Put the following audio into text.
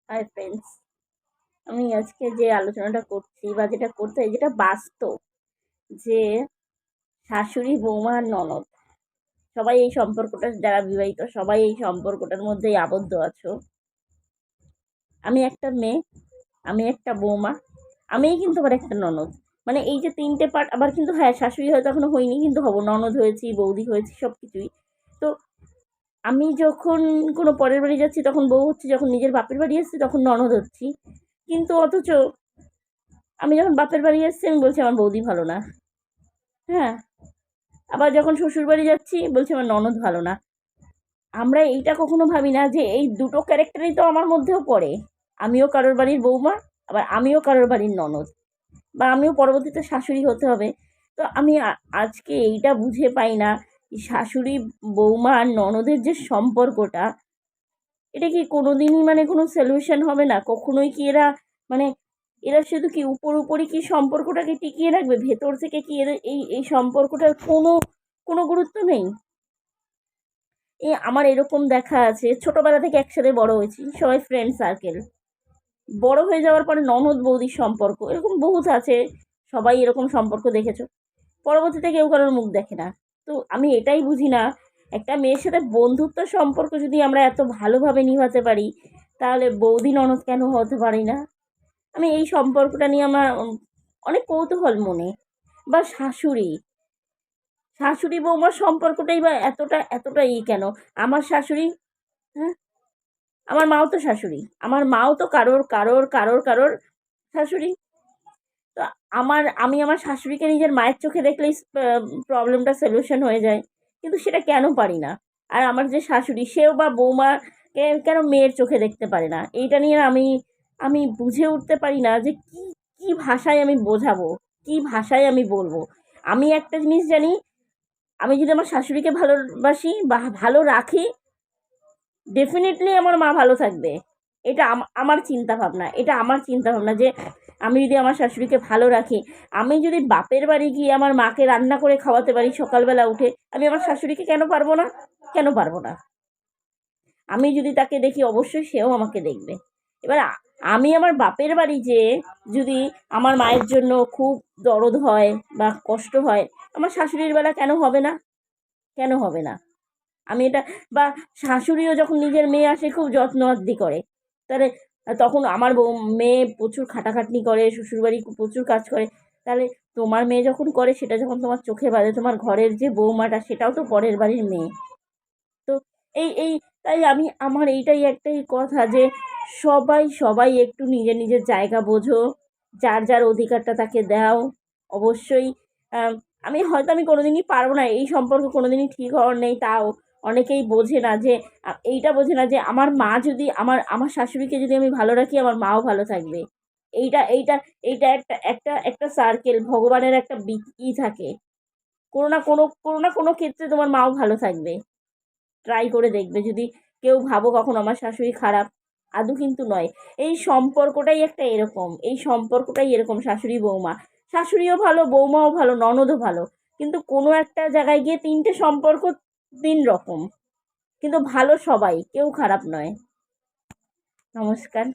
Hi friends, আমি আজকে যে আলোচনাটা করছি বা যেটা করতে যেটা বাস্তব, যে শাশুড়ি বৌমা আর ননদ সবাই এই সম্পর্কটা, যারা বিবাহিত সবাই এই সম্পর্কটার মধ্যেই আবদ্ধ আছো। আমি একটা মেয়ে, আমি একটা বৌমা, আমিই কিন্তু আবার একটা ননদ। মানে এই যে তিনটে পার্ট, আবার কিন্তু হ্যাঁ শাশুড়ি হয়তো এখনো হয়নি, কিন্তু হবো, ননদ হয়েছি, বৌদি হয়েছি, সব কিছুই। তো আমি যখন কোনো পরের বাড়ি যাচ্ছি তখন বউ হচ্ছি, যখন নিজের বাপের বাড়ি এসেছি তখন ননদ হচ্ছি। কিন্তু অথচ আমি যখন বাপের বাড়ি এসেছি আমি বলছি আমার বৌদি ভালো না। হ্যাঁ, আবার যখন শ্বশুর বাড়ি যাচ্ছি বলছি আমার ননদ ভালো না। আমরা এইটা কখনো ভাবি না যে এই দুটো ক্যারেক্টারই তো আমার মধ্যেও পড়ে। আমিও কারোর বাড়ির বৌমা, আবার আমিও কারোর বাড়ির ননদ, বা আমিও পরবর্তীতে শাশুড়ি হতে হবে। তো আমি আজকে এইটা বুঝে পাই না, শাশুড়ি বৌমা আর ননদের যে সম্পর্কটা, এটা কি কোনোদিনই মানে কোনো সলিউশন হবে না? কখনোই কি এরা মানে এরা শুধু কি উপরই কি সম্পর্কটাকে টিকিয়ে রাখবে? ভেতর থেকে কি এদের এই সম্পর্কটার কোনো গুরুত্ব নেই? আমার এরকম দেখা আছে, ছোটবেলা থেকে একসাথে বড় হয়েছি, সবাই ফ্রেন্ড সার্কেল। বড় হয়ে যাওয়ার পরে ননদ বৌদির সম্পর্ক এরকম বহুত আছে, সবাই এরকম সম্পর্ক দেখেছো। পরবর্তীতে কেউ কারোর মুখ দেখে না। তো আমি এটাই বুঝি না, একটা মেয়ের সাথে বন্ধুত্ব সম্পর্ক যদি আমরা এত ভালোভাবে নিভাতে পারি, তাহলে বৌদি ননদ কেন হতে পারি না? আমি এই সম্পর্কটা নিয়ে আমার অনেক কৌতূহল মনে। বা শাশুড়ি শাশুড়ি বৌমার সম্পর্কটাই বা এতটা কেন? আমার শাশুড়ি, হ্যাঁ, আমার মাও তো শাশুড়ি, আমার মাও তো কারোর শাশুড়ি। তো আমি আমার শাশুড়িকে নিজের মায়ের চোখে দেখলেই প্রবলেমটা সলিউশন হয়ে যায়, কিন্তু সেটা কেন পারি না? আর আমার যে শাশুড়ি, সেও বা বৌমাকে কেন মেয়ের চোখে দেখতে পারে না? এইটা নিয়ে আমি আমি বুঝে উঠতে পারি না যে কি কি ভাষায় আমি বোঝাবো, কি ভাষায় আমি বলবো। আমি একটা জিনিস জানি, আমি যদি আমার শাশুড়িকে ভালোবাসি বা ভালো রাখি, ডেফিনেটলি আমার মা ভালো থাকবে। এটা আমার চিন্তা ভাবনা, এটা আমার চিন্তা ভাবনা যে আমি যদি আমার শাশুড়িকে ভালো রাখি, আমি যদি বাপের বাড়ি গিয়ে আমার মাকে রান্না করে খাওয়াতে পারি সকালবেলা উঠে, আমি আমার শাশুড়িকে কেন পারবো না? কেন পারবো না? আমি যদি তাকে দেখি, অবশ্যই সেও আমাকে দেখবে। এবার আমি আমার বাপের বাড়ি যেয়ে যদি আমার মায়ের জন্য খুব দরদ হয় বা কষ্ট হয়, আমার শাশুড়ির বেলা কেন হবে না? কেন হবে না? আমি এটা, বা শাশুড়িও যখন নিজের মেয়ে আসে খুব যত্ন আত্তি করে, তাহলে তখন আমার মেয়ে প্রচুর খাটাখাটনি করে, শ্বশুরবাড়ি প্রচুর কাজ করে, তাহলে তোমার মেয়ে যখন করে সেটা যখন তোমার চোখে বাজে, তোমার ঘরের যে বৌমাটা সেটাও তো পরের বাড়ির মেয়ে। তো এই তাই আমার এইটাই একটাই কথা যে সবাই একটু নিজের নিজের জায়গা বোঝো, যার যার অধিকারটা তাকে দাও। অবশ্যই আম, আমি কোনোদিনই পারবো না, এই সম্পর্ক কোনোদিনই ঠিক হওয়ার নেই, তাও অনেকেই বোঝে না যে এইটা বোঝে না যে আমার মা যদি আমার শাশুড়িকে যদি আমি ভালো রাখি, আমার মাও ভালো থাকবে। এইটা এইটা এইটা একটা একটা একটা সার্কেল, ভগবানের একটা থাকে, কোনো না কোনো ক্ষেত্রে তোমার মাও ভালো থাকবে। ট্রাই করে দেখবে যদি কেউ ভাবো কখন আমার শাশুড়ি খারাপ, আদৌ কিন্তু নয়। এই সম্পর্কটাই এরকম, শাশুড়ি বৌমা, শাশুড়িও ভালো, বৌমাও ভালো, ননদও ভালো, কিন্তু কোনো একটা জায়গায় গিয়ে তিনটে সম্পর্ক তিন রকম, কিন্তু ভালো সবাই, কেউ খারাপ নয়। নমস্কার।